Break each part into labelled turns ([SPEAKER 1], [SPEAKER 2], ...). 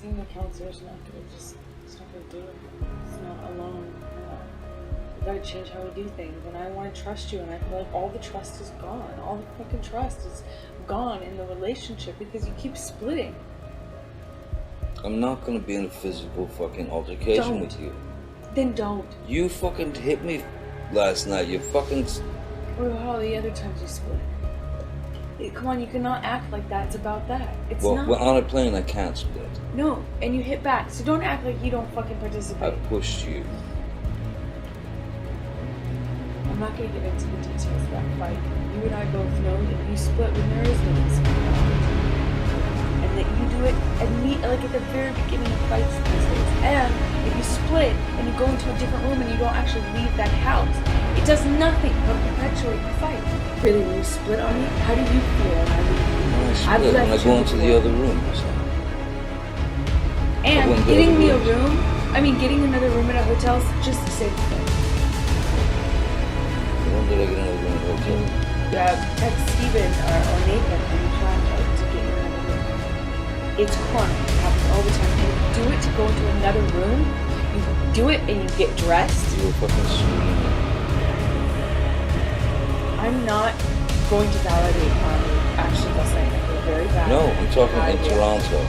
[SPEAKER 1] Seeing the counselor's not gonna it's not gonna do it. It's not alone. We gotta change how we do things. And I wanna trust you, and I feel like all the trust is gone. All the fucking trust is gone in the relationship because you keep splitting.
[SPEAKER 2] I'm not gonna be in a physical fucking altercation with you.
[SPEAKER 1] Then don't.
[SPEAKER 2] You fucking hit me last night. You fucking...
[SPEAKER 1] What about all the other times you split? Come on, you cannot act like that. It's about that. It's not.
[SPEAKER 2] Well, on a plane, I can't split.
[SPEAKER 1] No, and you hit back. So don't act like you don't fucking participate.
[SPEAKER 2] I pushed you.
[SPEAKER 1] I'm not going to get into the details of that fight. You and I both know that you split when there is no disagreement. And that you do it like at the very beginning of fights these days. And if you split and you go into a different room and you don't actually leave that house, it does nothing but perpetuate the fight. Really, when you split on me, how do you feel when I leave you?
[SPEAKER 2] When I split, when I go into the other room.
[SPEAKER 1] And getting me a room, getting another room at a hotel is just the same thing.
[SPEAKER 2] When did I get another room at a hotel?
[SPEAKER 1] Text Steven or Nathan and you try to get you another room. It's chronic. It happens all the time. And if you do it to go into another room, you do it and you get dressed.
[SPEAKER 2] You were fucking screaming.
[SPEAKER 1] I'm not going to validate my actions last night. I feel very bad.
[SPEAKER 2] No, I'm talking in Toronto.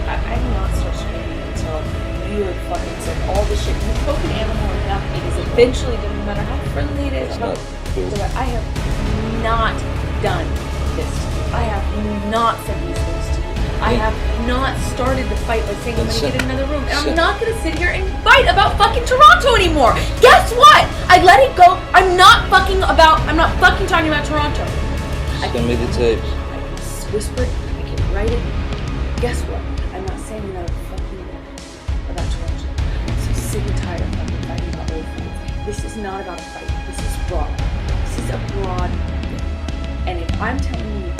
[SPEAKER 1] I did not start screaming until you had fucking said all the shit. You spoke an animal enough. It is eventually, no matter how friendly it is, I have not done this to you. I have not said these things to you. I have not started the fight by saying I'm going to get another room. And I'm not going to sit here and fight about fucking Toronto anymore. Guess what? I let it go. I'm not fucking talking about Toronto.
[SPEAKER 2] Send me the tapes.
[SPEAKER 1] I can whisper it. I can write it. Guess what? I'm not saying another fucking word about Toronto. I'm so sick and tired of fucking fighting about old fights. This is not about a fight. This is broad. This is a broad thing. And if I'm telling you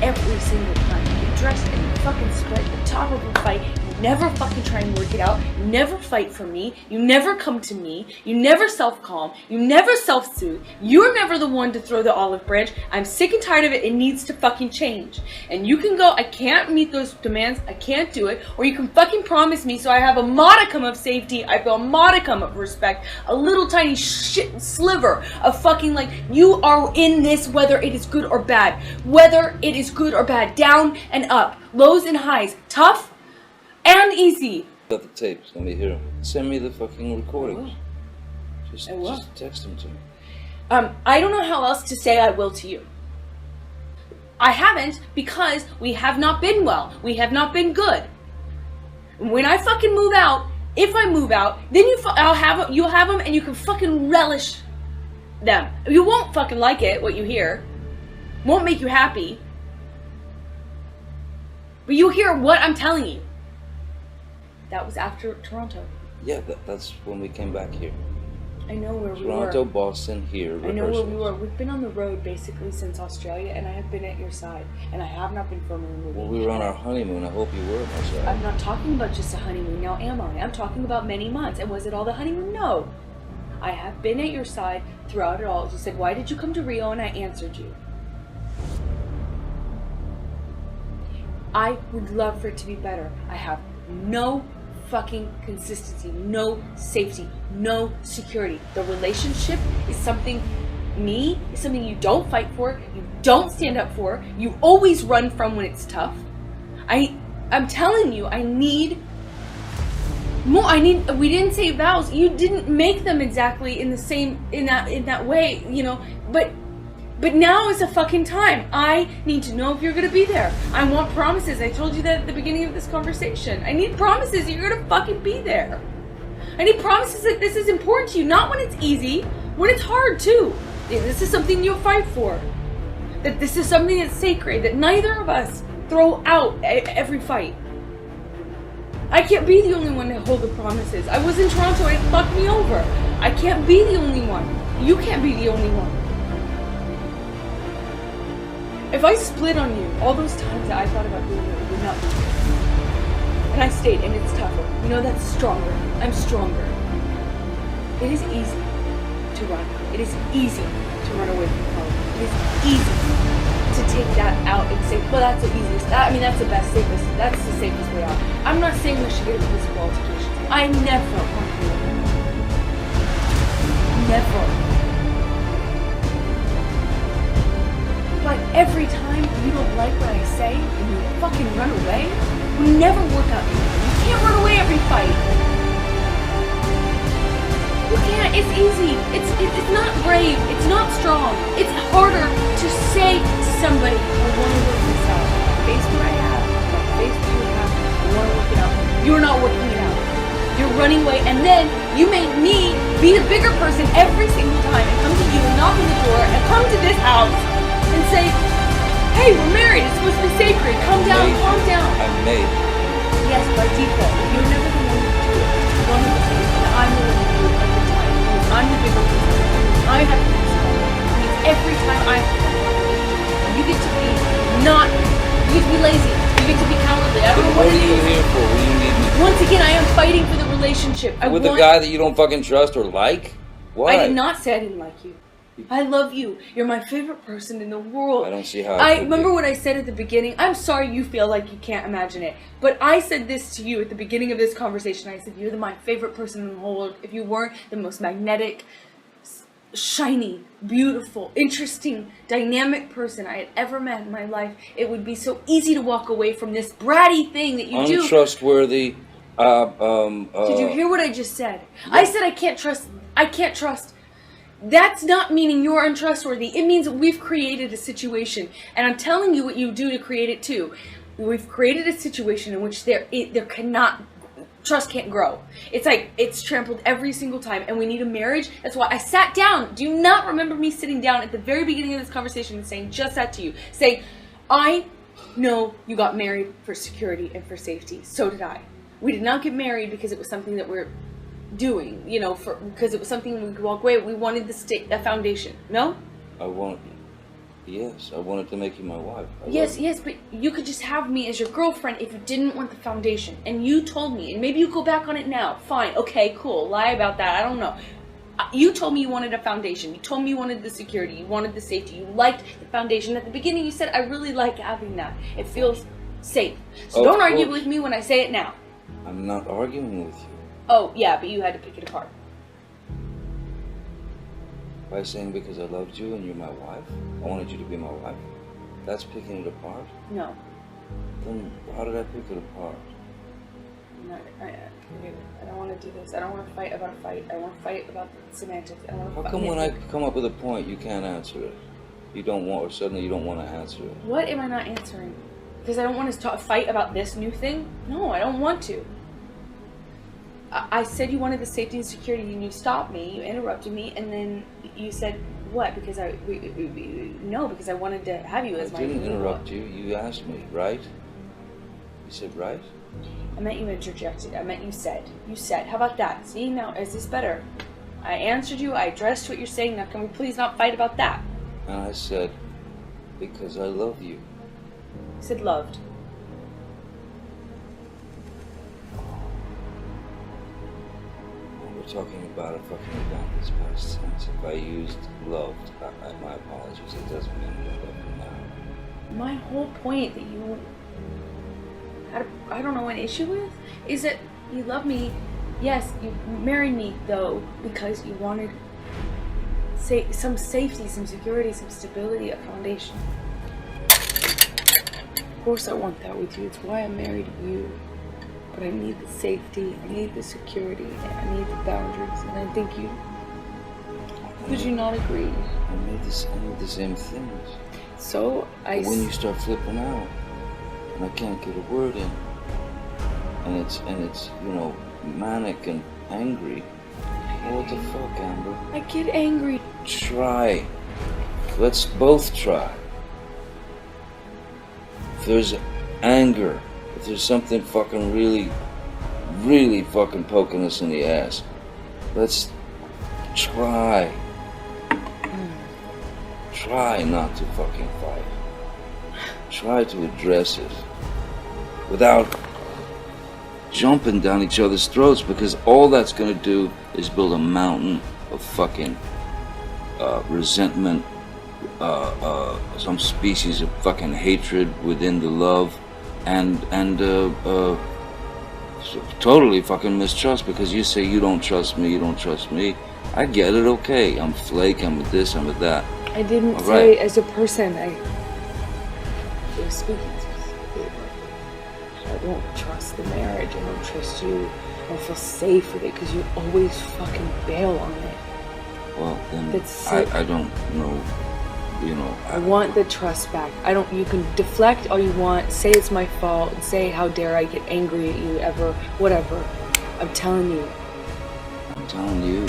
[SPEAKER 1] every single time you get dressed and you fucking split at the top of a fight, you never fucking try and work it out, you never fight for me, you never come to me, you never self-calm, you never self-soothe, you're never the one to throw the olive branch. I'm sick and tired of it. It needs to fucking change. And you can go, I can't meet those demands, I can't do it, or you can fucking promise me so I have a modicum of safety, I feel a modicum of respect, a little tiny shit sliver of fucking like, you are in this whether it is good or bad, whether it is good or bad, down and up, lows and highs, tough and easy.
[SPEAKER 2] Got the tapes. Let me hear them. Send me the fucking recordings. Just text them to me.
[SPEAKER 1] I don't know how else to say I will to you. I haven't, because we have not been well. We have not been good. When I fucking move out, if I move out, then you'll have them and you can fucking relish them. You won't fucking like it, what you hear. Won't make you happy. But you'll hear what I'm telling you. That was after Toronto.
[SPEAKER 2] Yeah, that's when we came back here.
[SPEAKER 1] I know where we were.
[SPEAKER 2] Toronto, Boston, here.
[SPEAKER 1] I know where we were. We've been on the road basically since Australia, and I have been at your side. And I have not been filming a movie.
[SPEAKER 2] Well, we were on our honeymoon. I hope you were on my side.
[SPEAKER 1] I'm not talking about just a honeymoon. Now am I? I'm talking about many months. And was it all the honeymoon? No. I have been at your side throughout it all. You said, why did you come to Rio? And I answered you. I would love for it to be better. I have no fucking consistency, no safety, no security. The relationship is something you don't fight for, you don't stand up for, you always run from when it's tough. I'm telling you, I need more. We didn't say vows. You didn't make them exactly in that way, you know, but now is the fucking time. I need to know if you're gonna be there. I want promises. I told you that at the beginning of this conversation. I need promises that you're gonna fucking be there. I need promises that this is important to you. Not when it's easy, when it's hard too. This is something you'll fight for. That this is something that's sacred, that neither of us throw out every fight. I can't be the only one to hold the promises. I was in Toronto and it fucked me over. I can't be the only one. You can't be the only one. If I split on you, all those times that I thought about doing it would not be there. And I stayed, and it's tougher. You know, that's stronger. I'm stronger. It is easy to run. It is easy to run away from home. It is easy to take that out and say, well, that's the easiest. That's the best, safest. That's the safest way out. I'm not saying we should get a physical altercation. I never want to do that. Never. But every time you don't like what I say and you fucking run away, we never work out anything. You can't run away every fight. You can't. It's easy. It's not brave. It's not strong. It's harder to say to somebody, I want to work this out. The face what I have, the face what you have, I want to work it out. You're not working it out. You're running away, and then you make me be the bigger person every single time and come to you and knock on the door and come to this house and say, hey, we're married. It's supposed to be sacred. Calm down, calm down.
[SPEAKER 2] I'm made.
[SPEAKER 1] Yes, by default. You're never the one to do it. One of the things, and I'm the one to do it every time. Because I'm the bigger person. I have to be strong. It means every time I have to come and you get to be not, you get to be lazy. You get to be cowardly. I don't know what
[SPEAKER 2] are
[SPEAKER 1] it
[SPEAKER 2] you
[SPEAKER 1] is.
[SPEAKER 2] here for? What do you need me for?
[SPEAKER 1] Once again, I am fighting for the relationship.
[SPEAKER 2] With a guy that you don't fucking trust or like? Why?
[SPEAKER 1] I did not say I didn't like you. I love you. You're my favorite person in the world.
[SPEAKER 2] I don't see how
[SPEAKER 1] I remember what I said at the beginning. I'm sorry you feel like you can't imagine it. But I said this to you at the beginning of this conversation. I said, you're my favorite person in the whole world. If you weren't the most magnetic, shiny, beautiful, interesting, dynamic person I had ever met in my life, it would be so easy to walk away from this bratty thing that you do.
[SPEAKER 2] Untrustworthy.
[SPEAKER 1] Did you hear what I just said? Yeah. I said I can't trust. I can't trust. That's not meaning you're untrustworthy. It means we've created a situation. And I'm telling you what you do to create it too. We've created a situation in which trust can't grow. It's like, it's trampled every single time, and we need a marriage. That's why I sat down. Do you not remember me sitting down at the very beginning of this conversation and saying just that to you? Saying, I know you got married for security and for safety. So did I. We did not get married because it was something that we're doing, because it was something we could walk away. We wanted the foundation. No?
[SPEAKER 2] Yes, I wanted to make you my wife.
[SPEAKER 1] Yes, but you could just have me as your girlfriend if you didn't want the foundation. And you told me, and maybe you go back on it now. Fine, okay, cool. Lie about that. I don't know. You told me you wanted a foundation. You told me you wanted the security. You wanted the safety. You liked the foundation. At the beginning, you said, I really like having that. It feels safe. So don't argue with me when I say it now.
[SPEAKER 2] I'm not arguing with you.
[SPEAKER 1] Oh, yeah, but you had to pick it apart.
[SPEAKER 2] By saying because I loved you and you're my wife, I wanted you to be my wife. That's picking it apart?
[SPEAKER 1] No.
[SPEAKER 2] Then how did I pick it apart?
[SPEAKER 1] I don't want to do this. I don't want to fight about a fight. I want to fight about the semantics.
[SPEAKER 2] How come when I come up with a point, you can't answer it? You don't want, or suddenly you don't want to answer it?
[SPEAKER 1] What am I not answering? Because I don't want to fight about this new thing? No, I don't want to. I said you wanted the safety and security, and you stopped me, you interrupted me, and then you said, what? Because because I wanted to have you as my...
[SPEAKER 2] I didn't interrupt you. You asked me, right? You said, right?
[SPEAKER 1] I meant you interjected. I meant you said. You said. How about that? See, now, is this better? I answered you. I addressed what you're saying. Now, can we please not fight about that?
[SPEAKER 2] And I said, because I love you.
[SPEAKER 1] You said loved.
[SPEAKER 2] We're talking about a fucking event that's past tense. If I used loved, my apologies. It doesn't mean I love you now.
[SPEAKER 1] My whole point that you had, I don't know, an issue with is that you love me. Yes, you married me though because you wanted some safety, some security, some stability, a foundation. Of course I want that with you. It's why I married you. But I need the safety, I need the security, I need the boundaries, and I think you... Would you not agree?
[SPEAKER 2] I need the same things.
[SPEAKER 1] So,
[SPEAKER 2] But when you start flipping out, and I can't get a word in, and it's manic and angry, what the fuck, Amber?
[SPEAKER 1] I get angry.
[SPEAKER 2] Try. Let's both try. If there's anger, if there's something fucking really fucking poking us in the ass, let's try. Try not to fucking fight. Try to address it without jumping down each other's throats, because all that's gonna do is build a mountain of fucking resentment some species of fucking hatred within the love, and totally fucking mistrust, because you say you don't trust me, you don't trust me. I get it, okay. I'm flake, I'm a this, I'm a that.
[SPEAKER 1] I didn't
[SPEAKER 2] All
[SPEAKER 1] say
[SPEAKER 2] right.
[SPEAKER 1] as a person. I was speaking to. I don't trust the marriage. I don't trust you. I don't feel safe with it because you always fucking bail on it.
[SPEAKER 2] Well, then
[SPEAKER 1] That's
[SPEAKER 2] I don't know. You know.
[SPEAKER 1] I want the trust back. I don't. You can deflect all you want. Say it's my fault. Say how dare I get angry at you ever. Whatever. I'm telling you.
[SPEAKER 2] I'm telling you.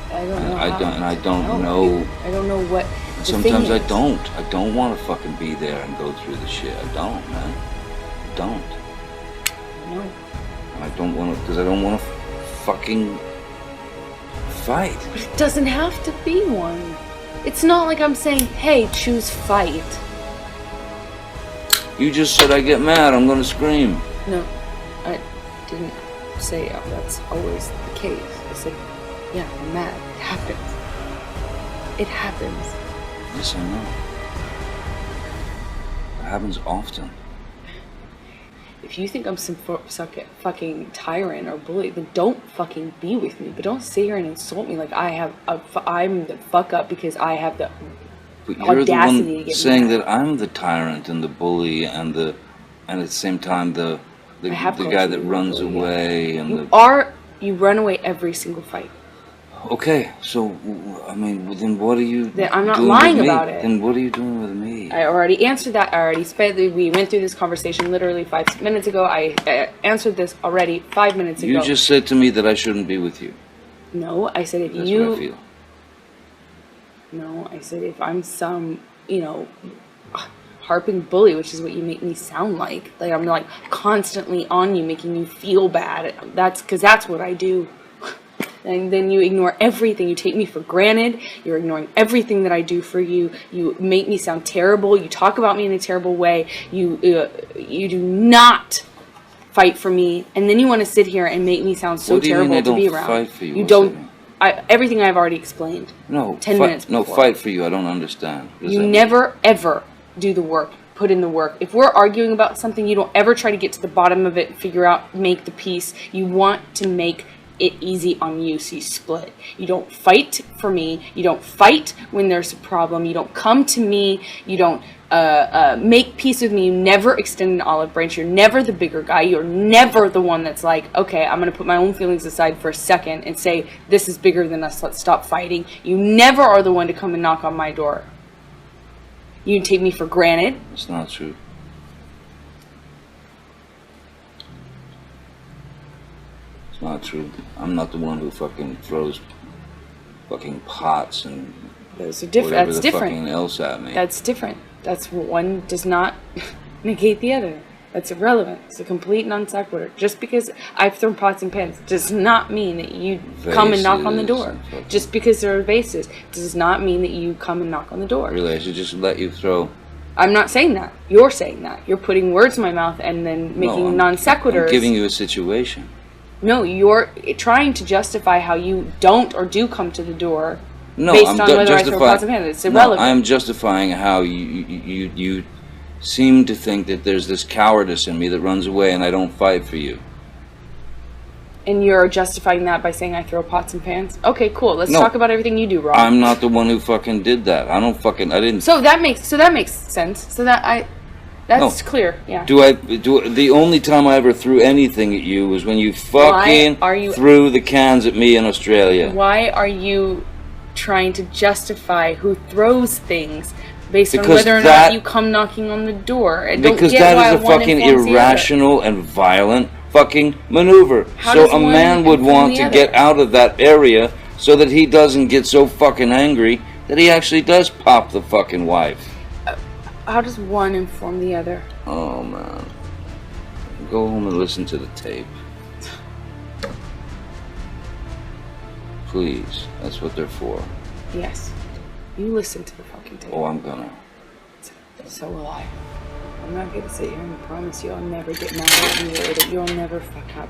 [SPEAKER 1] I don't know.
[SPEAKER 2] I don't know.
[SPEAKER 1] I don't know what.
[SPEAKER 2] Sometimes I don't. I don't want to fucking be there and go through the shit. I don't, man. I don't.
[SPEAKER 1] No.
[SPEAKER 2] I don't want to, because I don't want to fucking fight.
[SPEAKER 1] But it doesn't have to be one. It's not like I'm saying, hey, choose fight.
[SPEAKER 2] You just said I get mad, I'm gonna scream.
[SPEAKER 1] No, I didn't say that's always the case. I said, yeah, I'm mad. It happens. It happens.
[SPEAKER 2] Yes, I know. It happens often.
[SPEAKER 1] If you think I'm some fucking tyrant or bully, then don't fucking be with me. But don't sit here and insult me like I'm the fuck up because I have the
[SPEAKER 2] But you're the
[SPEAKER 1] audacity to
[SPEAKER 2] one
[SPEAKER 1] get
[SPEAKER 2] saying
[SPEAKER 1] mad.
[SPEAKER 2] that I'm the tyrant and the bully and at the same time the guy that runs away and
[SPEAKER 1] You run away every single fight.
[SPEAKER 2] Okay, so I mean, then what are you?
[SPEAKER 1] Then I'm not
[SPEAKER 2] doing
[SPEAKER 1] lying
[SPEAKER 2] with me?
[SPEAKER 1] about it.
[SPEAKER 2] Then what are you doing with me?
[SPEAKER 1] I already answered that. We went through this conversation literally 5 minutes ago. I answered this already 5 minutes ago.
[SPEAKER 2] You just said to me that I shouldn't be with you.
[SPEAKER 1] No, I said if
[SPEAKER 2] That's
[SPEAKER 1] you.
[SPEAKER 2] what I feel.
[SPEAKER 1] No, I said if I'm some, harping bully, which is what you make me sound like. Like I'm like constantly on you, making you feel bad. That's because that's what I do. And then you ignore everything. You take me for granted. You're ignoring everything that I do for you. You make me sound terrible. You talk about me in a terrible way. You do not fight for me. And then you want to sit here and make me sound so terrible to be around.
[SPEAKER 2] Fight for you.
[SPEAKER 1] You don't. Everything I've already explained.
[SPEAKER 2] No.
[SPEAKER 1] 10 minutes before.
[SPEAKER 2] No, fight for you. I don't understand.
[SPEAKER 1] You never ever do the work. Put in the work. If we're arguing about something, you don't ever try to get to the bottom of it, figure out, make the peace. You want to make it easy on you, so you split. You don't fight for me. You don't fight when there's a problem. You don't come to me. You don't make peace with me. You never extend an olive branch. You're never the bigger guy. You're never the one that's like, okay, I'm going to put my own feelings aside for a second and say, this is bigger than us. Let's stop fighting. You never are the one to come and knock on my door. You take me for granted.
[SPEAKER 2] It's not true. It's not true. I'm not the one who fucking throws fucking pots and
[SPEAKER 1] those are different.
[SPEAKER 2] whatever
[SPEAKER 1] That's
[SPEAKER 2] the
[SPEAKER 1] different.
[SPEAKER 2] fucking else at me.
[SPEAKER 1] That's different. That's one does not negate the other. That's irrelevant. It's a complete non sequitur. Just because I've thrown pots and pans does not mean that you come and knock on the door. Just because there are vases does not mean that you come and knock on the door.
[SPEAKER 2] Really, I should just let you throw.
[SPEAKER 1] I'm not saying that. You're saying that. You're putting words in my mouth and then making non sequiturs.
[SPEAKER 2] I'm giving you a situation.
[SPEAKER 1] No, you're trying to justify how you don't or do come to the door.
[SPEAKER 2] No,
[SPEAKER 1] based
[SPEAKER 2] I'm
[SPEAKER 1] on whether I throw pots and pans. It's irrelevant.
[SPEAKER 2] No, I'm justifying how you seem to think that there's this cowardice in me that runs away and I don't fight for you.
[SPEAKER 1] And you're justifying that by saying I throw pots and pans? Okay, cool. Let's talk about everything you do wrong.
[SPEAKER 2] I'm not the one who fucking did that. I didn't.
[SPEAKER 1] So that makes sense. That's clear. Yeah.
[SPEAKER 2] The only time I ever threw anything at you was when you fucking threw the cans at me in Australia.
[SPEAKER 1] Why are you trying to justify who throws things based on whether or not you come knocking on the door?
[SPEAKER 2] Because that is a fucking irrational and violent fucking maneuver. So a man would want to get out of that area so that he doesn't get so fucking angry that he actually does pop the fucking wife.
[SPEAKER 1] How does one inform the other?
[SPEAKER 2] Oh man. Go home and listen to the tape. Please. That's what they're for.
[SPEAKER 1] Yes. You listen to the fucking tape.
[SPEAKER 2] Oh, I'm gonna.
[SPEAKER 1] So will I. I'm not going to sit here and promise you I'll never get mad at you or that you'll never fuck up.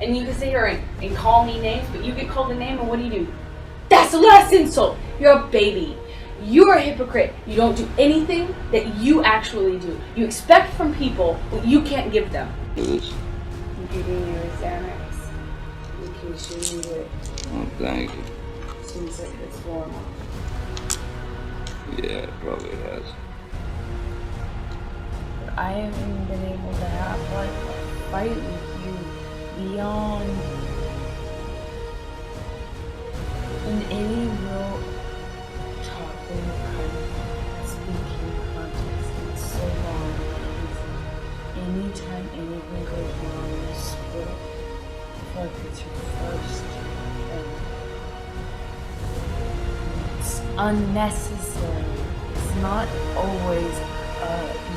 [SPEAKER 1] And you can sit here and call me names, but you get called a name, and what do? That's the last insult. You're a baby. You're a hypocrite. You don't do anything that you actually do. You expect from people what you can't give them.
[SPEAKER 2] It is.
[SPEAKER 1] I'm giving you a Xanax. You can chew it.
[SPEAKER 2] Oh, thank you.
[SPEAKER 1] Seems like it's warm.
[SPEAKER 2] Yeah, it probably has.
[SPEAKER 1] I haven't been able to have like a fight with you beyond in any real talking kind of speaking context in so long. Anytime anything goes wrong, you split. I feel like it's your first thing. It's unnecessary. It's not always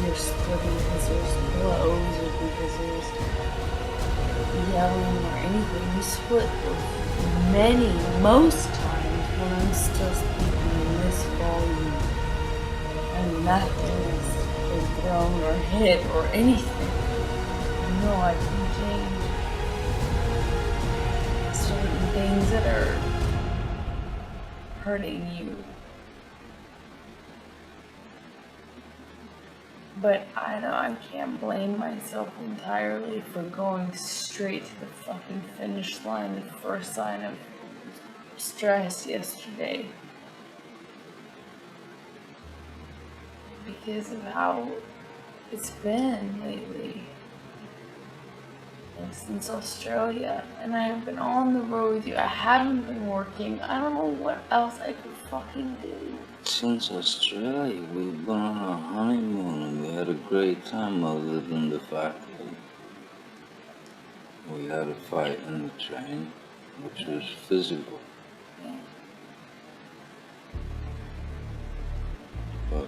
[SPEAKER 1] you're splitting because there's blows or because there's yelling or anything. You split with most times when I'm still speaking in this volume and nothing has been thrown or hit or anything. No, I can change certain things that are hurting you. But I know I can't blame myself entirely for going straight to the fucking finish line, the first sign of stress yesterday. Because of how it's been lately. And since Australia, and I have been on the road with you. I haven't been working. I don't know what else I could fucking do.
[SPEAKER 2] Since Australia, we've been on our honeymoon and we had a great time other than the fact that we had a fight in the train, which was physical.
[SPEAKER 1] Yeah.
[SPEAKER 2] But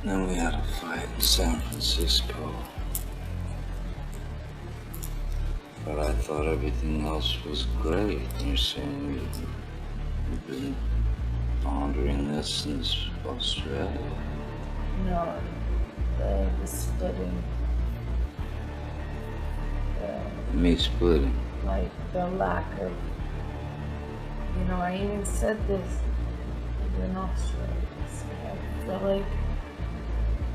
[SPEAKER 2] then we had a fight in San Francisco. But I thought everything else was great. You're saying you've been pondering this since Australia?
[SPEAKER 1] No, the splitting.
[SPEAKER 2] Me splitting?
[SPEAKER 1] Like the lack of, I even said this in Australia. I feel like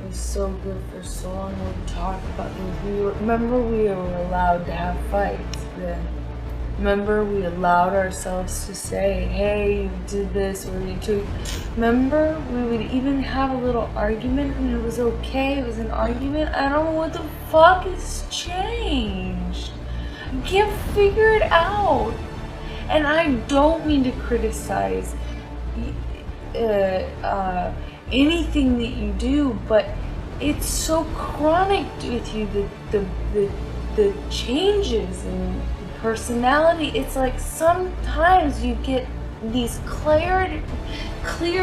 [SPEAKER 1] it was so good for so long to talk about things. Remember we were allowed to have fights then. Remember we allowed ourselves to say, hey, you did this, or you took... Remember we would even have a little argument and it was okay, it was an argument. I don't know what the fuck has changed. I can't figure it out. And I don't mean to criticize anything that you do, but it's so chronic with you, the changes in personality. It's like sometimes you get these clear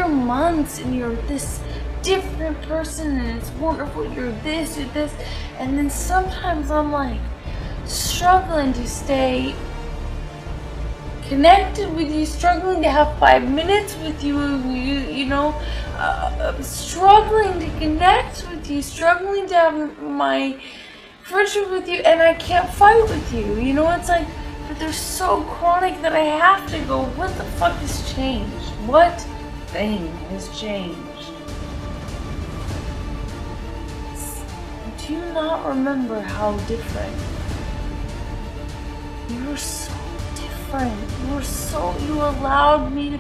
[SPEAKER 1] months and you're this different person and it's wonderful, you're this, and then sometimes I'm like struggling to stay connected with you, struggling to have 5 minutes with you, struggling to connect with you, struggling to have my friendship with you, and I can't fight with you. It's like, but they're so chronic that I have to go, what the fuck has changed? What thing has changed? Do you not remember how different? You were so different. You allowed me to...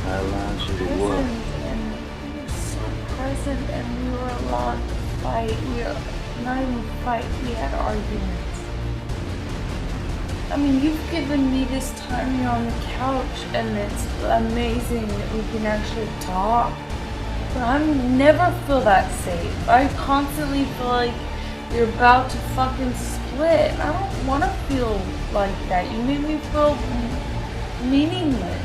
[SPEAKER 2] I allowed you to what?
[SPEAKER 1] And we were so present and we were allowed to fight. We were not even fight, we had arguments. I mean, you've given me this time here on the couch and it's amazing that we can actually talk. But I never feel that safe. I constantly feel like you're about to fucking split. I don't want to feel like that. You made me feel meaningless.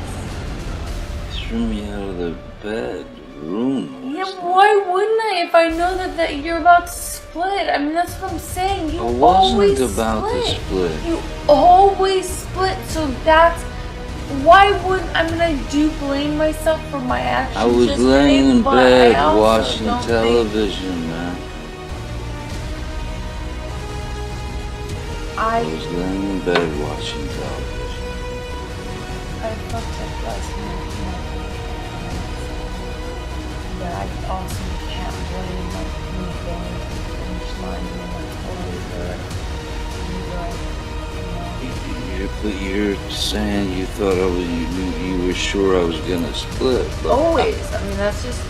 [SPEAKER 2] Threw me out of the bedroom.
[SPEAKER 1] Yeah, why wouldn't I if I know that you're about to split? I mean, that's what I'm saying. You
[SPEAKER 2] I wasn't
[SPEAKER 1] always
[SPEAKER 2] about
[SPEAKER 1] split.
[SPEAKER 2] to split.
[SPEAKER 1] You always split, so that's Why wouldn't do blame myself for my actions?
[SPEAKER 2] I was laying in bed watching television, man. I was laying in bed watching television.
[SPEAKER 1] I fucked up last night. But I also can't blame me going to the finish line when I totally hurt.
[SPEAKER 2] But you're saying you thought you were sure I was gonna split.
[SPEAKER 1] Always. That's just.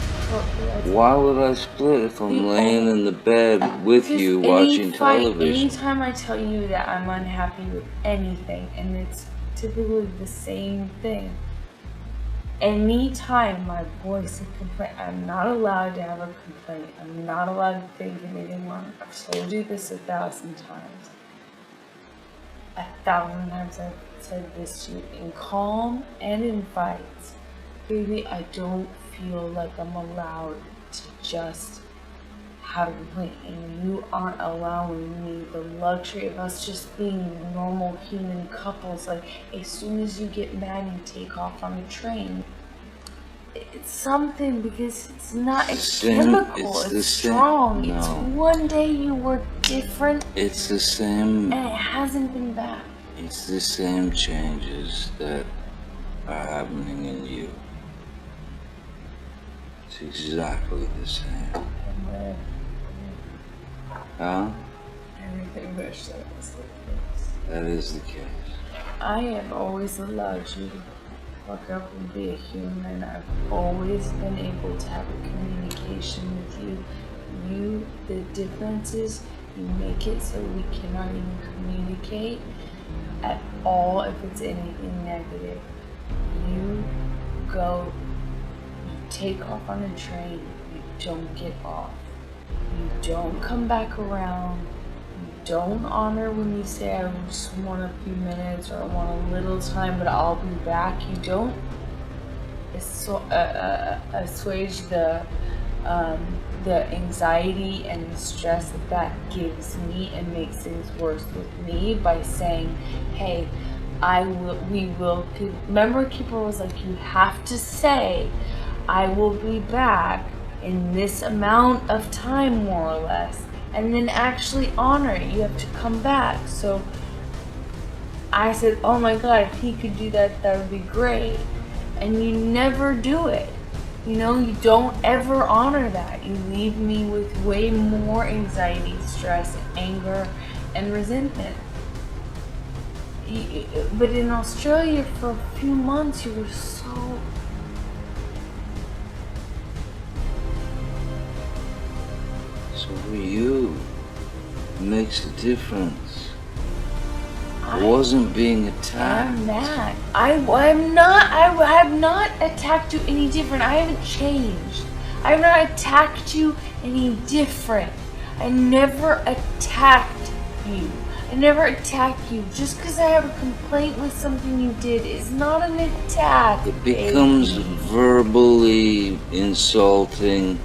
[SPEAKER 2] Why would I split if I'm laying in the bed with you watching television?
[SPEAKER 1] Anytime I tell you that I'm unhappy with anything, and it's typically the same thing. Anytime my voice is complaint, I'm not allowed to have a complaint. I'm not allowed to think anything wrong. I've told you this 1,000 times. 1,000 times I've said this to you in calm and in fights. Baby, I don't feel like I'm allowed to just have a complaint, and you aren't allowing me the luxury of us just being normal human couples. Like, as soon as you get mad, you take off on a train. It's something, because it's not, it's chemical, it's strong.
[SPEAKER 2] No.
[SPEAKER 1] It's one day you were different.
[SPEAKER 2] It's the same.
[SPEAKER 1] And it hasn't been back.
[SPEAKER 2] It's the same changes that are happening in you. It's exactly the same. Huh?
[SPEAKER 1] Everything wish that was like this.
[SPEAKER 2] That is the case.
[SPEAKER 1] I have always allowed you to fuck up and be a human. I've always been able to have a communication with you. The difference is you make it so we cannot even communicate at all if it's anything negative. You go, you take off on a train, you don't get off. You don't come back around. You don't honor when you say, I just want a few minutes or I want a little time, but I'll be back. You don't assuage the anxiety and the stress that gives me and makes things worse with me by saying, hey, we will. Remember, Keeper was like, you have to say, I will be back in this amount of time, more or less, and then actually honor it. You have to come back. So I said, oh my God, if he could do that, that would be great. And you never do it. You don't ever honor that. You leave me with way more anxiety, stress, anger, and resentment. But in Australia, for a few months, you were so...
[SPEAKER 2] So for you, it makes a difference. I wasn't being attacked.
[SPEAKER 1] I'm mad. I have not attacked you any different. I haven't changed. I have not attacked you any different. I never attacked you. I never attack you. Just because I have a complaint with something you did is not an attack.
[SPEAKER 2] It becomes verbally insulting.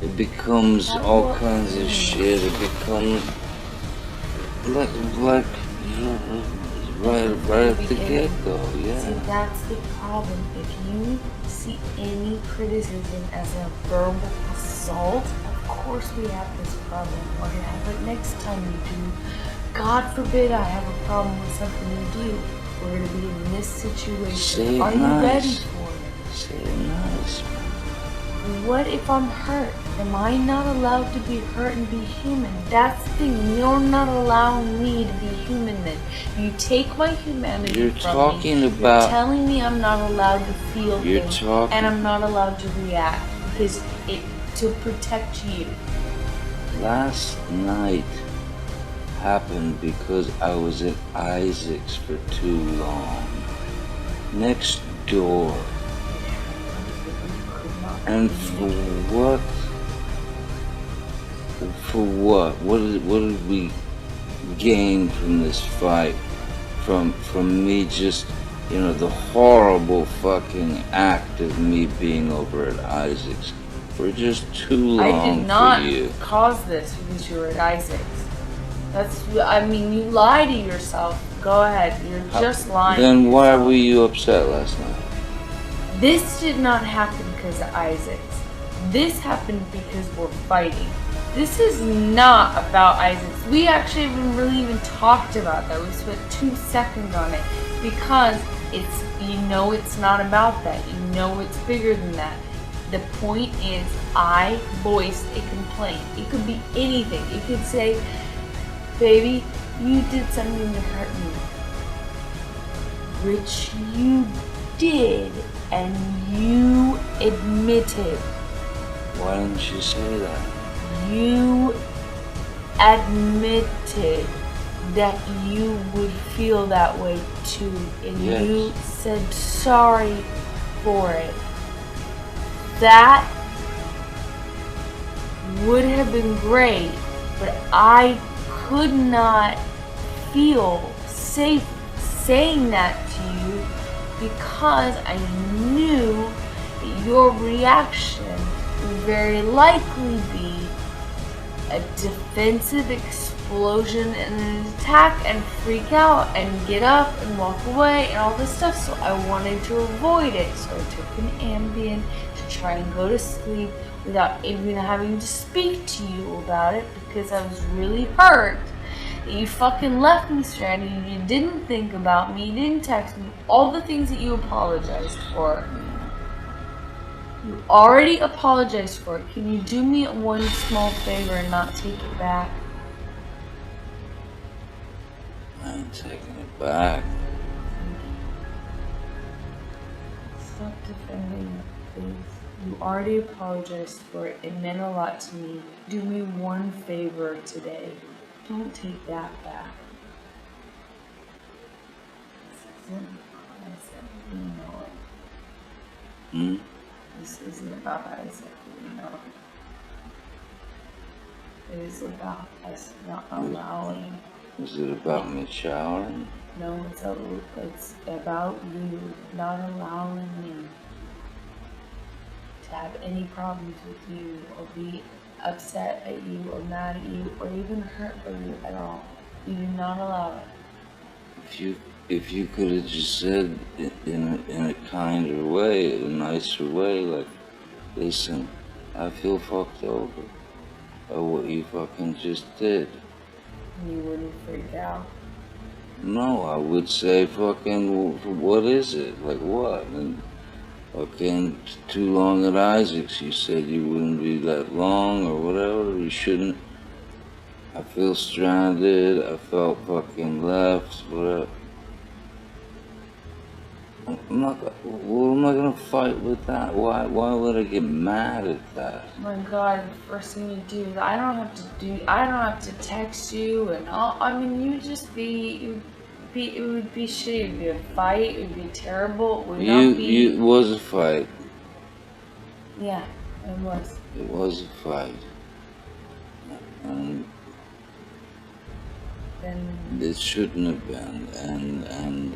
[SPEAKER 2] It becomes all kinds of shit. It becomes like right at the get-go, yeah.
[SPEAKER 1] See, that's the problem. If you see any criticism as a verbal assault, of course we have this problem. We're gonna have it next time you do. God forbid I have a problem with something you do. We're gonna be in this situation. Are you ready for it?
[SPEAKER 2] Say it nice.
[SPEAKER 1] What if I'm hurt? Am I not allowed to be hurt and be human? That's the thing. You're not allowing me to be human then. You take my humanity
[SPEAKER 2] You're
[SPEAKER 1] from
[SPEAKER 2] talking
[SPEAKER 1] me.
[SPEAKER 2] about...
[SPEAKER 1] You're telling me I'm not allowed to feel things. And I'm not allowed to react because to protect you.
[SPEAKER 2] Last night happened because I was at Isaac's for too long. Next door. And for what? For what? What did we gain from this fight? From me just, the horrible fucking act of me being over at Isaac's for just too long for you.
[SPEAKER 1] I did not cause this because you were at Isaac's. You lie to yourself Go ahead. You're just lying.
[SPEAKER 2] Then why were you upset last night?
[SPEAKER 1] This did not happen because of Isaacs. This happened because we're fighting. This is not about Isaacs. We actually haven't really even talked about that. We spent 2 seconds on it because it's, it's not about that. It's bigger than that. The point is, I voiced a complaint. It could be anything. It could say, baby, you did something to hurt me. Which you did, and you admitted.
[SPEAKER 2] Why didn't you say that?
[SPEAKER 1] You admitted that you would feel that way too, and
[SPEAKER 2] yes.
[SPEAKER 1] You said sorry for it. That would have been great, but I could not feel safe saying that to you because I knew that your reaction would very likely be a defensive explosion and an attack and freak out and get up and walk away and all this stuff. So I wanted to avoid it. So I took an Ambien to try and go to sleep without even having to speak to you about it because I was really hurt that you fucking left me stranded. You didn't think about me. You didn't text me. All the things that you apologized for. You already apologized for it. Can you do me one small favor and not take it back?
[SPEAKER 2] I ain't taking it back.
[SPEAKER 1] Stop defending it, please. You already apologized for it. It meant a lot to me. Do me one favor today. Don't take that back. This isn't Isaac, you know it. This isn't about Isaac, you know it. It is about us not allowing.
[SPEAKER 2] Is it about me showering?
[SPEAKER 1] No, it's about you not allowing me to have any problems with you or be upset at you or mad at you or even hurt by you at all. You do not allow it.
[SPEAKER 2] If you could have just said in a kinder way, a nicer way, like, listen, I feel fucked over by what you fucking just did.
[SPEAKER 1] You wouldn't freak out.
[SPEAKER 2] No, I would say fucking, what is it? Like what? And fucking too long at Isaac's, you said you wouldn't be that long or whatever, you shouldn't. I feel stranded, I felt fucking left, whatever. What am I gonna fight with that? Why would I get mad at that?
[SPEAKER 1] Oh my God, the first thing you do, I don't have to text you and all. I mean, it would be shitty. It would be a fight, it would be terrible, it would not be...
[SPEAKER 2] It was a fight.
[SPEAKER 1] Yeah, it was.
[SPEAKER 2] It was a fight. And
[SPEAKER 1] then...
[SPEAKER 2] It shouldn't have been, and then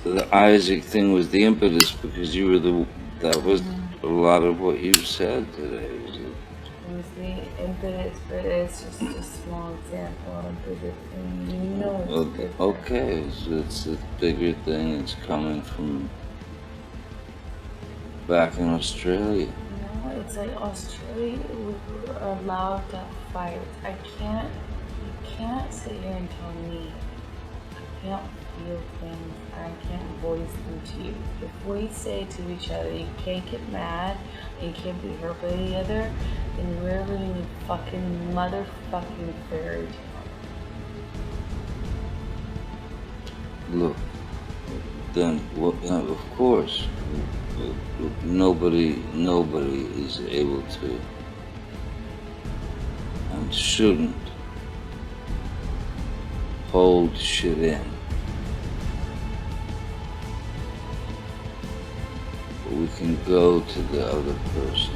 [SPEAKER 2] the Isaac thing was the impetus because you were that was a lot of what you said today.
[SPEAKER 1] It was the impetus, but it's just a small example of a bigger thing. You know it's bigger.
[SPEAKER 2] Okay, so it's a bigger thing. It's coming from back in Australia.
[SPEAKER 1] No, it's like Australia was allowed to fight. You can't sit here and tell me I can't feel things and I can't voice them to you. If we say to each other, you can't get mad and you can't be hurt by the other, then we're living in fucking motherfucking fairy tale.
[SPEAKER 2] Look, then of course, nobody is able to and shouldn't hold shit in. But we can go to the other person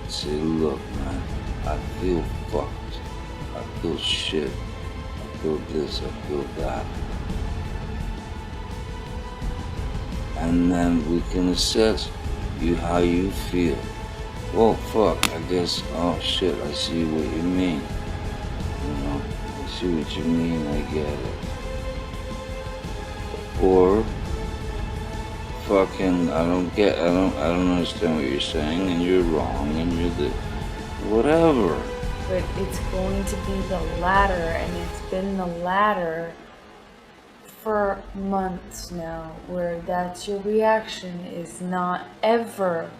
[SPEAKER 2] and say, look, man, I feel fucked. I feel shit. I feel this, I feel that. And then we can assess how you feel. well, fuck, I guess, oh shit, I see what you mean. You know, I see what you mean, I get it. Or, fucking, I don't understand what you're saying, and you're wrong, and you're the, whatever.
[SPEAKER 1] But it's going to be the latter, and it's been the latter for months now, where that's your reaction, is not ever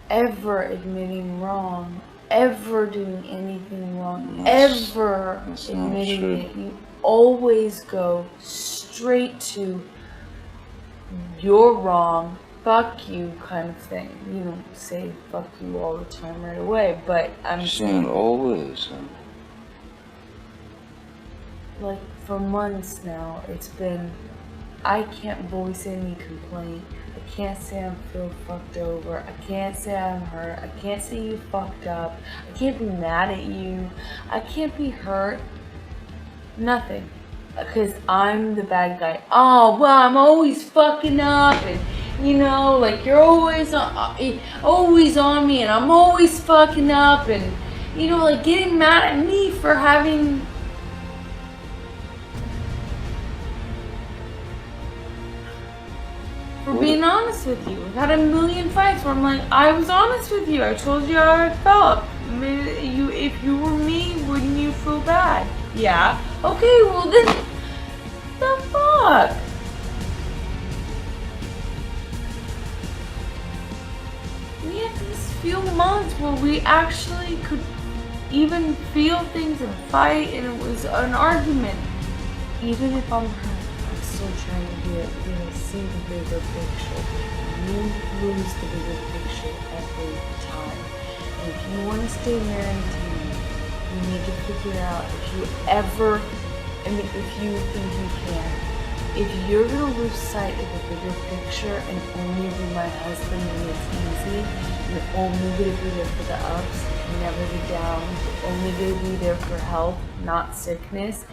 [SPEAKER 1] admitting wrong, ever doing anything wrong, ever admitting it. You always go straight to you're wrong, fuck you kind of thing. You don't say fuck you all the time right away, but I'm
[SPEAKER 2] saying always.
[SPEAKER 1] Like for months now, it's been, I can't voice any complaint. I can't say I feel fucked over. I can't say I'm hurt. I can't say you fucked up. I can't be mad at you. I can't be hurt. Nothing. Because I'm the bad guy. Oh, well, I'm always fucking up, and you know, like you're always on me, and I'm always fucking up, and you know, like getting mad at me for having. For being honest with you. I've had a million fights where I'm like, I was honest with you. I told you how I felt. If you were me, wouldn't you feel bad? Yeah. Okay, well then, the fuck? We had these few months where we actually could even feel things and fight, and it was an argument. Even if I'm hurt, I'm still trying to do it. See the bigger picture. You lose the bigger picture every time. And if you want to stay married to me, you need to figure out if you think you can. If you're going to lose sight of the bigger picture and only be my husband when it's easy, you're only going to be there for the ups and never the downs. You're only going to be there for health, not sickness.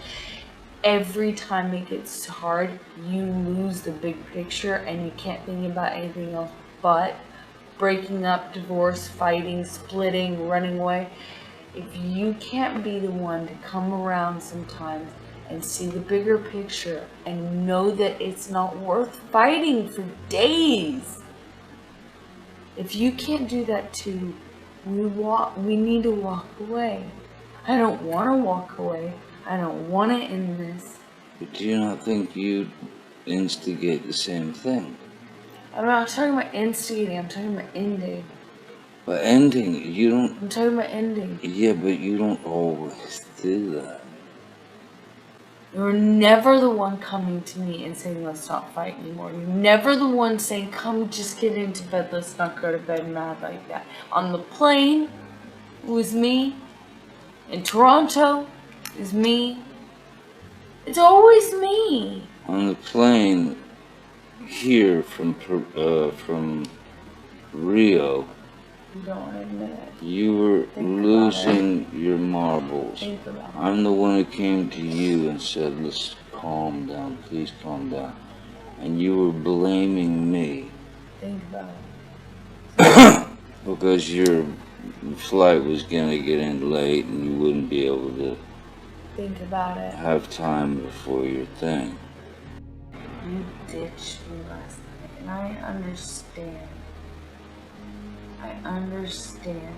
[SPEAKER 1] Every time it gets hard, you lose the big picture and you can't think about anything else but breaking up, divorce, fighting, splitting, running away. If you can't be the one to come around sometimes and see the bigger picture and know that it's not worth fighting for days, if you can't do that too, we need to walk away. I don't want to walk away. I don't want to end this.
[SPEAKER 2] But do you not think you'd instigate the same thing?
[SPEAKER 1] I'm not talking about instigating, I'm talking about ending.
[SPEAKER 2] But ending, you don't...
[SPEAKER 1] I'm talking about ending.
[SPEAKER 2] Yeah, but you don't always do that.
[SPEAKER 1] You're never the one coming to me and saying, let's not fight anymore. You're never the one saying, come just get into bed, let's not go to bed mad like that. On the plane, it was me. In Toronto, is me. It's always me.
[SPEAKER 2] On the plane here from Rio,
[SPEAKER 1] You don't want to admit it.
[SPEAKER 2] you were losing your marbles.
[SPEAKER 1] Think about it.
[SPEAKER 2] I'm the one who came to you and said, let's calm down, please calm down. And you were blaming me.
[SPEAKER 1] Think about it.
[SPEAKER 2] Because your flight was going to get in late and you wouldn't be able to
[SPEAKER 1] Think about it.
[SPEAKER 2] have time before your thing.
[SPEAKER 1] You ditched me last night, and I understand. I understand.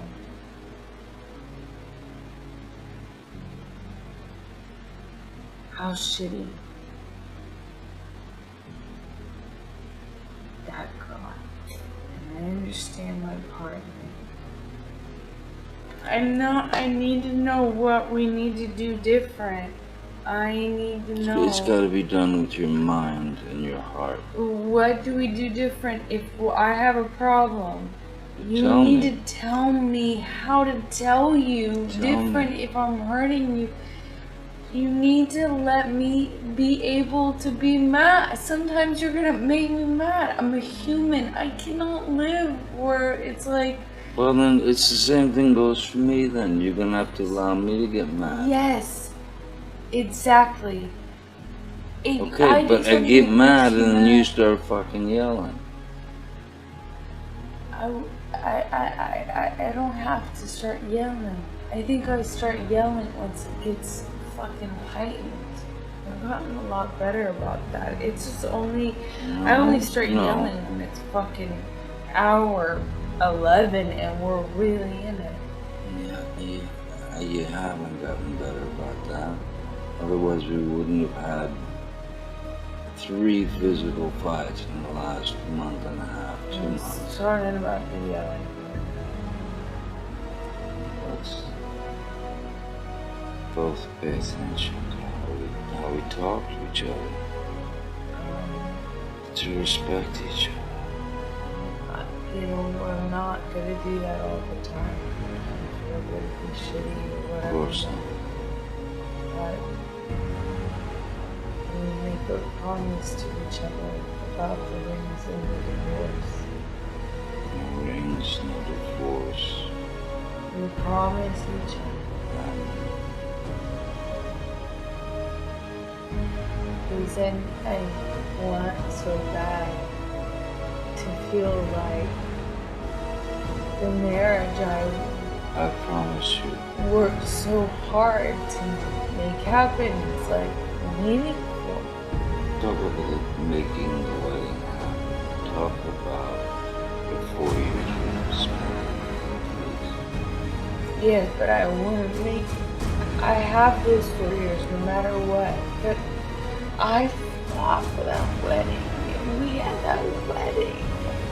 [SPEAKER 1] How shitty that got. And I understand my part of it. I need to know what we need to do different. I need to know.
[SPEAKER 2] It's got to be done with your mind and your heart.
[SPEAKER 1] What do we do different if I have a problem? You
[SPEAKER 2] Tell
[SPEAKER 1] need
[SPEAKER 2] me.
[SPEAKER 1] to tell me how to tell you different if I'm hurting you. You need to let me be able to be mad. Sometimes you're gonna make me mad. I'm a human. I cannot live where it's like...
[SPEAKER 2] Well, then it's the same thing goes for me then. You're going to have to allow me to get mad.
[SPEAKER 1] Yes. Exactly.
[SPEAKER 2] Okay, but I get mad and then you start fucking yelling.
[SPEAKER 1] I don't have to start yelling. I think I start yelling once it gets fucking heightened. I've gotten a lot better about that. It's just only, I only start yelling when it's fucking hour 11 and we're really in it.
[SPEAKER 2] Yeah, you haven't gotten better about that. Otherwise we wouldn't have had 3 physical fights in the last month and a half, 2 months.
[SPEAKER 1] I'm sorry about the yelling.
[SPEAKER 2] Let's both pay attention to how we talk to each other. To respect each other.
[SPEAKER 1] You know, we're not gonna do that all the time. We're gonna be shitty or whatever.
[SPEAKER 2] Of course not.
[SPEAKER 1] But we make a promise to each other about the rings and the divorce.
[SPEAKER 2] No rings, no divorce.
[SPEAKER 1] We promise each other. Because then I want so bad to feel like the marriage
[SPEAKER 2] I promise you.
[SPEAKER 1] worked so hard to make happen is like meaningful.
[SPEAKER 2] Talk about making the wedding happen. Talk about the 4 years we've spent, please.
[SPEAKER 1] Yes, but I wouldn't make. I have those 4 years no matter what. But I fought for that wedding. We had that wedding.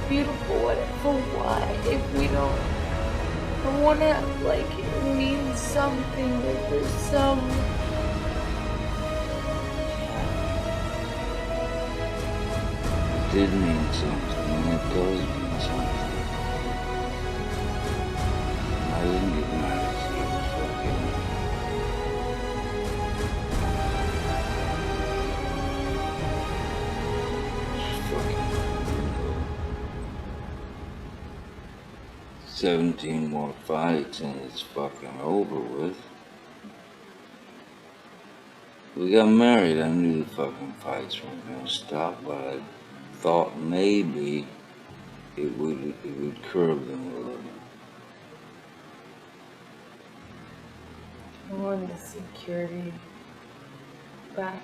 [SPEAKER 1] Beautiful wedding. For what? If we don't. I want to, like, it means something. Like, there's some.
[SPEAKER 2] It did mean something, and it does mean something. I didn't get married to you, fucking. Fucking. 17 more fights and it's fucking over with. We got married, I knew the fucking fights weren't gonna stop, but I thought maybe it would curb them a little.
[SPEAKER 1] I want the security back.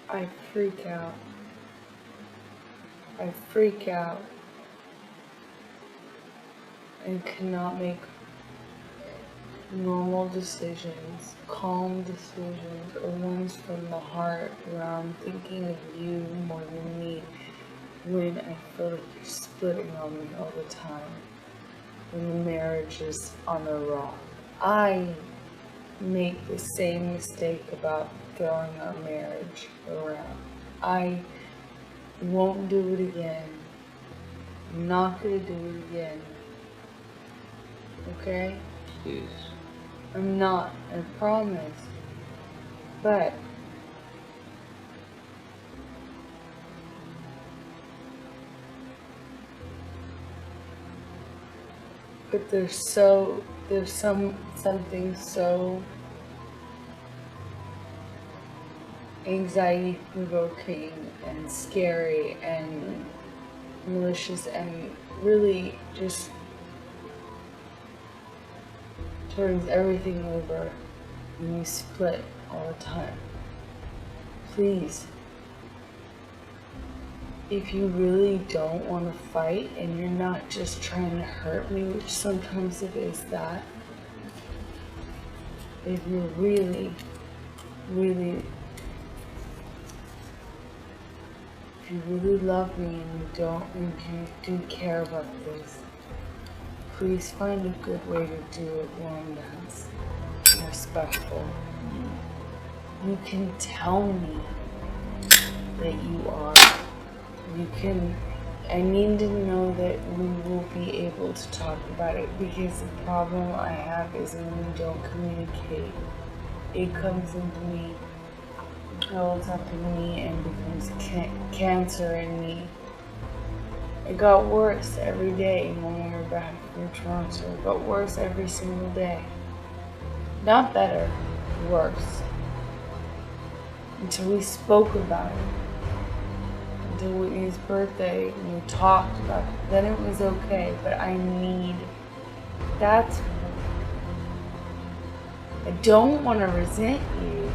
[SPEAKER 1] I freak out. I freak out and cannot make normal decisions, calm decisions, or ones from the heart where I'm thinking of you more than me when I feel like you're splitting on me all the time, when the marriage is on the rock. I make the same mistake about throwing our marriage around. I won't do it again. I'm not gonna do it again. Okay?
[SPEAKER 2] Please.
[SPEAKER 1] I'm not, I promise. But there's something so anxiety provoking and scary and malicious and really just turns everything over when you split all the time. Please, if you really don't want to fight and you're not just trying to hurt me, which sometimes it is that, if you really, really, if you really love me and you do care about this, please find a good way to do it one that's respectful. You can tell me that you are. I need to know that we will be able to talk about it, because the problem I have is when we don't communicate, it comes into me, builds up in me, and becomes cancer in me. It got worse every day when we were back in Toronto. It got worse every single day. Not better, worse. Until we spoke about it. until Whitney's birthday and we talked about it. Then it was okay, but I need, that's, I don't want to resent you.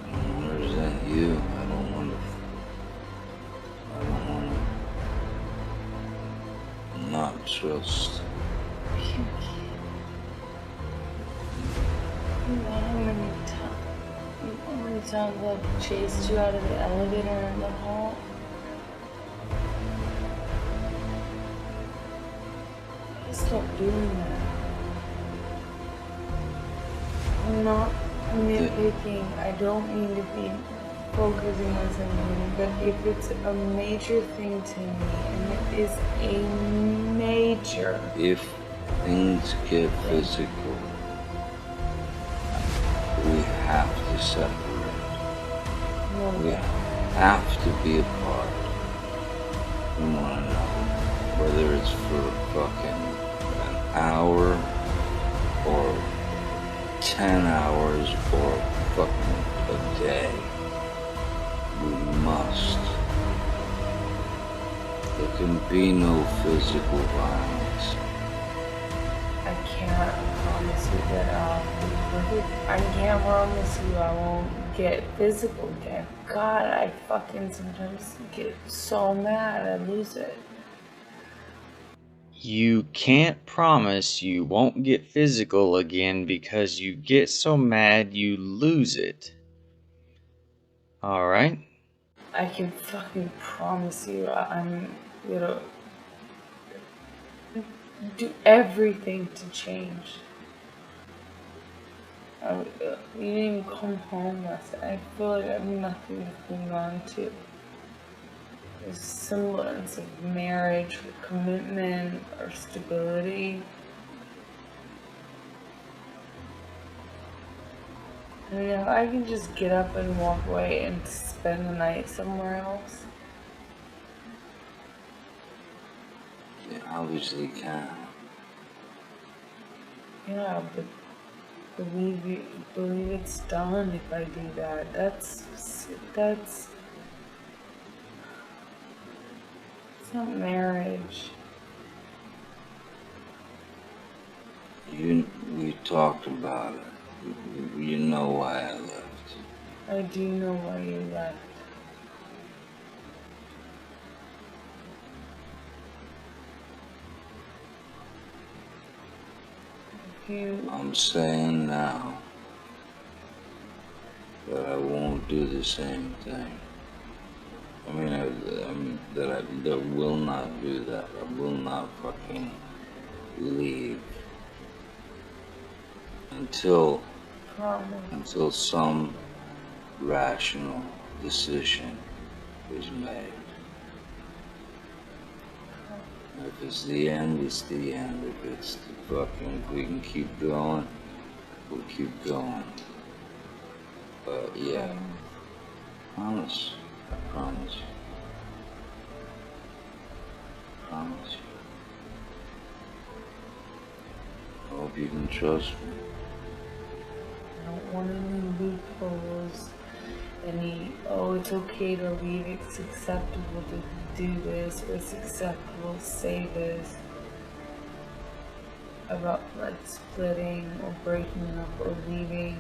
[SPEAKER 2] I don't want to resent you. I don't want to not trust.
[SPEAKER 1] You know how many times I've chased you out of the elevator in the hall? Stop doing that. I'm not nitpicking. I don't mean to be focusing on something, but if it's a major thing to me, and it is a major.
[SPEAKER 2] If things get physical, we have to separate.
[SPEAKER 1] No.
[SPEAKER 2] We have to be apart from one another. Whether it's for fucking an hour or 10 hours or fucking a day. We must. There can be no physical violence.
[SPEAKER 1] I can't promise you that I can't promise you I won't get physical again. God, I fucking sometimes get so mad I lose it.
[SPEAKER 3] You can't promise you won't get physical again because you get so mad you lose it. Alright?
[SPEAKER 1] I can fucking promise you I'm gonna do everything to change. You didn't even come home last night. I feel like I have nothing to cling on to. There's a semblance of marriage, or commitment, or stability. I mean, if I can just get up and walk away and spend the night somewhere else.
[SPEAKER 2] You obviously can.
[SPEAKER 1] Yeah, but believe it's done if I do that. That's it's not marriage.
[SPEAKER 2] We talked about it. You know why I left.
[SPEAKER 1] I do know why you left.
[SPEAKER 2] I'm saying now that I won't do the same thing. I mean, that I will not do that. I will not fucking leave until some rational decision is made. If it's the end, it's the end. If it's the fucking, if we can keep going, we'll keep going. But yeah, promise. I promise you. I promise you. I hope you can trust me.
[SPEAKER 1] I don't want any loopholes, it's okay to leave, it's acceptable to do this, or it's acceptable to say this about like splitting or breaking up or leaving.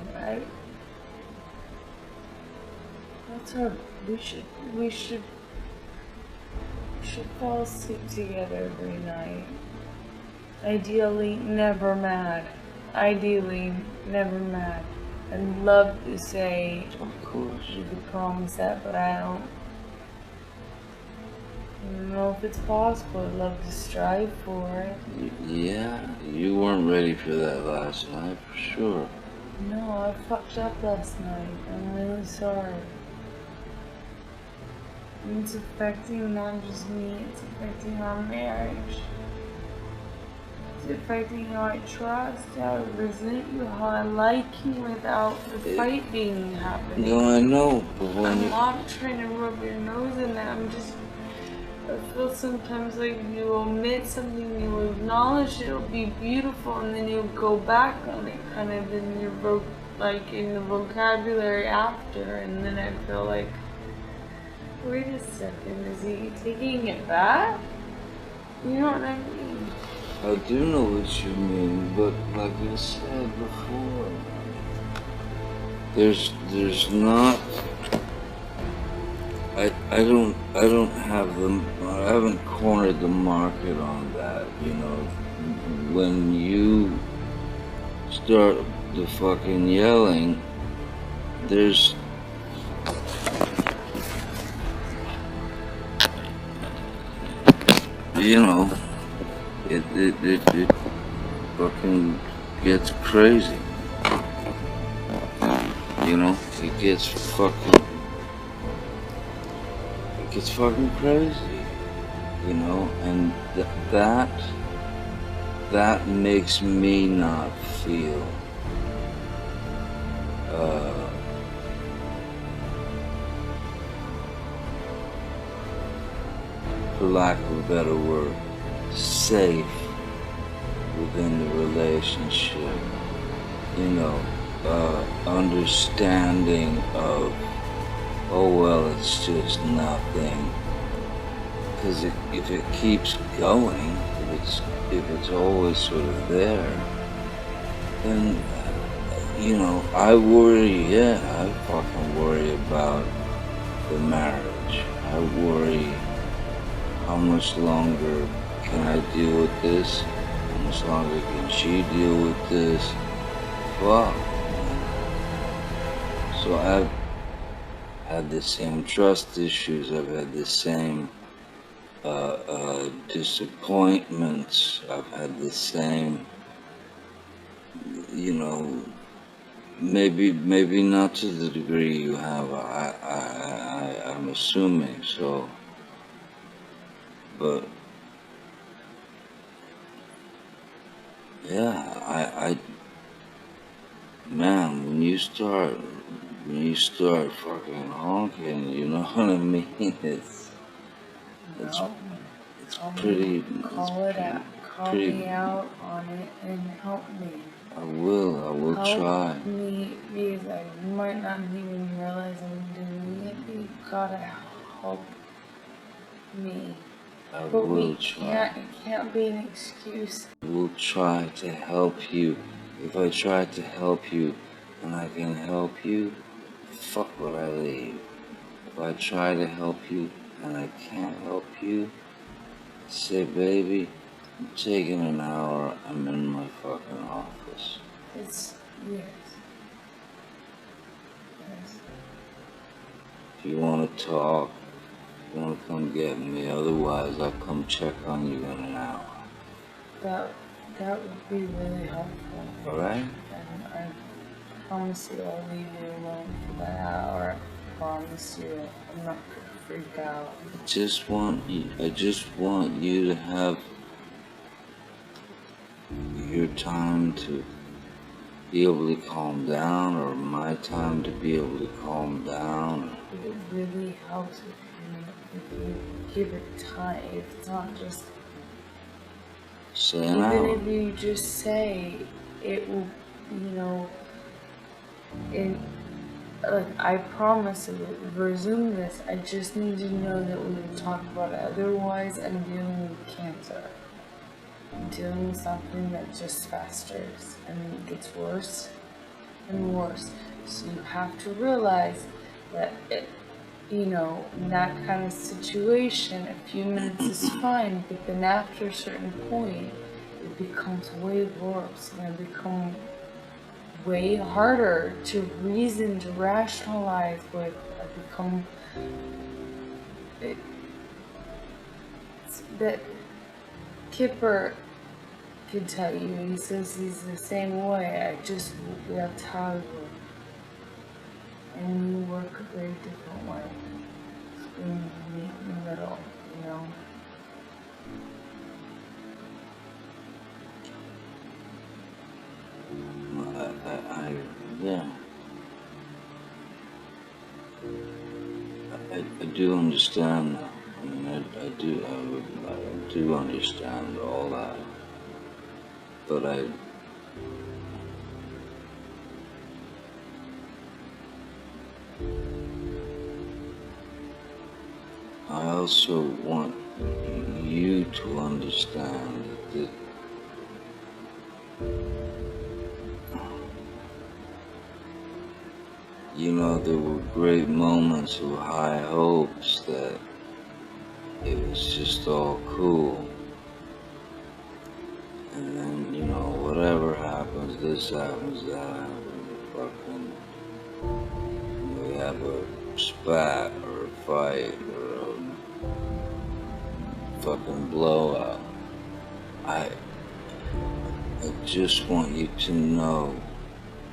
[SPEAKER 1] We should fall asleep together every night. Ideally, never mad. I'd love to say,
[SPEAKER 2] Of course.
[SPEAKER 1] you could promise that, but I don't know if it's possible. I'd love to strive for it.
[SPEAKER 2] Yeah, you weren't ready for that last night, for sure.
[SPEAKER 1] No, I fucked up last night. I'm really sorry. It's affecting not just me, it's affecting our marriage. It's affecting how I trust, how I resent you, how I like you without the fight being happening.
[SPEAKER 2] No, I know, but when
[SPEAKER 1] I'm not trying to rub your nose in that. I feel sometimes like you omit something, you acknowledge it'll be beautiful, and then you'll go back on it, kind of in your in the vocabulary after, and then I feel like Wait a second, is he taking it back? You know what I mean?
[SPEAKER 2] I do know what you mean, but like I said before, there's not. I don't have them. I haven't cornered the market on that. You know, when you start the fucking yelling, there's. You know, it fucking gets crazy. You know, it gets fucking crazy. You know, and that makes me not feel for lack of a better word, safe within the relationship. You know, understanding of, oh well, it's just nothing. Because if it keeps going, if it's always sort of there, then you know, I worry. Yeah, I fucking worry about the marriage. I worry. How much longer can I deal with this? How much longer can she deal with this? Fuck. So I've had the same trust issues. I've had the same disappointments. I've had the same, you know, maybe not to the degree you have. I'm assuming so. But yeah, man, when you start fucking honking, you know what I mean? It's pretty.
[SPEAKER 1] Call me out on it and help me.
[SPEAKER 2] I will try.
[SPEAKER 1] Help me, because I might not even realize I'm doing it, but you gotta help me.
[SPEAKER 2] I
[SPEAKER 1] But
[SPEAKER 2] will try.
[SPEAKER 1] It can't be an excuse.
[SPEAKER 2] I will try to help you. If I try to help you and I can help you, fuck would I leave? If I try to help you and I can't help you, say, baby, I'm taking an hour. I'm in my fucking office.
[SPEAKER 1] Yes.
[SPEAKER 2] If you want to talk, you want to come get me. Otherwise, I'll come check on you in an hour.
[SPEAKER 1] That would be really helpful.
[SPEAKER 2] All right?
[SPEAKER 1] And I promise you I'll leave you alone for that hour. I promise you I'm not gonna freak out.
[SPEAKER 2] I just want you to have your time to be able to calm down, or my time to be able to calm down.
[SPEAKER 1] It really helps if you give it time. If it's not just
[SPEAKER 2] say an hour.
[SPEAKER 1] Even if you just say it will, you know, I promise to resume this. I just need to know that we will talk about it. Otherwise, I'm dealing with cancer. I'm dealing with something that just festers and gets worse and worse. So you have to realize that in that kind of situation, a few minutes is fine, but then after a certain point, it becomes way worse and it becomes way harder to reason, to rationalize with. That Kipper could tell you. He says he's the same way. That's how I work. And you work a very different way. We meet in the middle, you know.
[SPEAKER 2] I do understand now. I mean, I do understand all that. But also want you to understand that there were great moments of high hopes that it was just all cool. And then, whatever happens, this happens, that happens, fucking, we have a spat or a fight or a fucking blowout. I just want you to know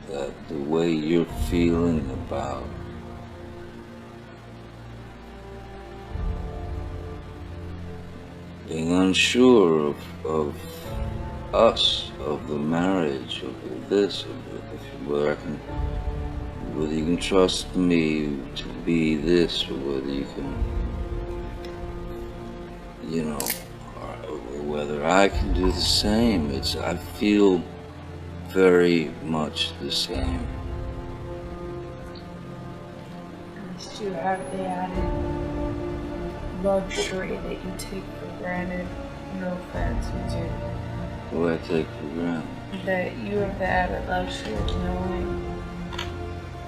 [SPEAKER 2] that the way you're feeling about being unsure of us, of the marriage, of this, whether you can trust me to be this, or whether you can, or whether I can do the same. I feel very much the same.
[SPEAKER 1] You have the added luxury that you take for granted. No offense, you do.
[SPEAKER 2] What do I take for granted?
[SPEAKER 1] That you have the added luxury of knowing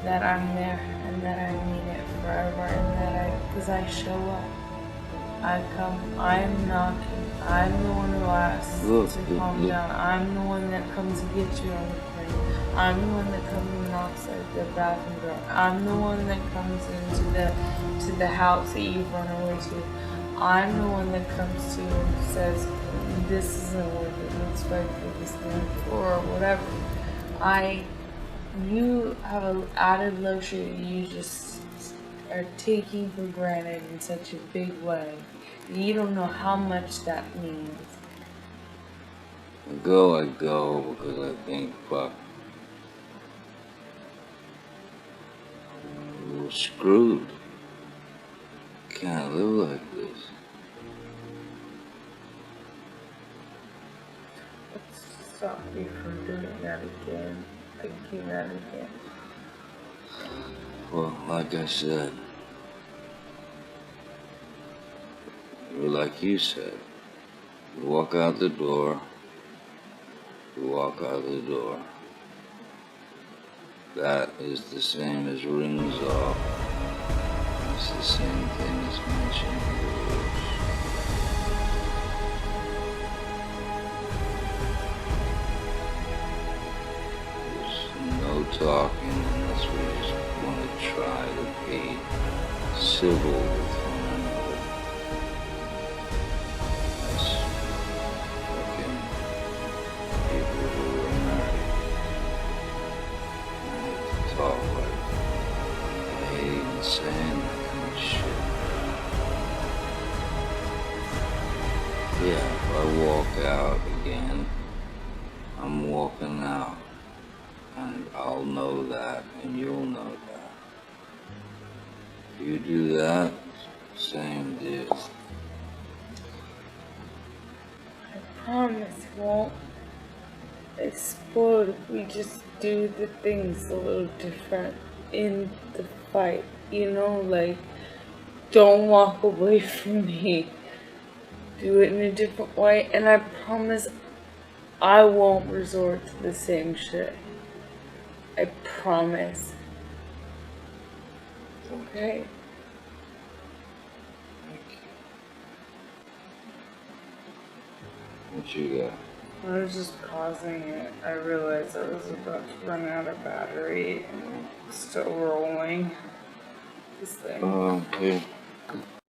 [SPEAKER 1] that I'm there and that I mean it forever, and that because I show up. I come, I'm knocking, I'm the one who asks to calm down, I'm the one that comes to get you on the plane, I'm the one that comes and knocks at the bathroom door, I'm the one that comes into the house that you've run away to, I'm the one that comes to you and says, this isn't worth it, let's fight for this thing, or whatever. You have an added luxury that you just are taking for granted in such a big way. You don't know how much that means.
[SPEAKER 2] I go because I think, fuck, we're screwed. Can't live like this.
[SPEAKER 1] Let's stop you from doing that again.
[SPEAKER 2] Well, like I said, or like you said, you walk out the door, That is the same as rings off. It's the same thing as mentioning divorce. There's no talking unless we just want to try to be civil with one another. As fucking people who are married. I talk like I hate even saying that kind of shit. Yeah, if I walk out again, I'm walking out. And I'll know that, and you'll know that. If you do that, same deal.
[SPEAKER 1] I promise it won't explode if we just do the things a little different in the fight. Like, don't walk away from me. Do it in a different way, and I promise I won't resort to the same shit. I promise. Okay?
[SPEAKER 2] What you got?
[SPEAKER 1] I was just pausing it. I realized I was about to run out of battery and still rolling this thing.
[SPEAKER 2] Here.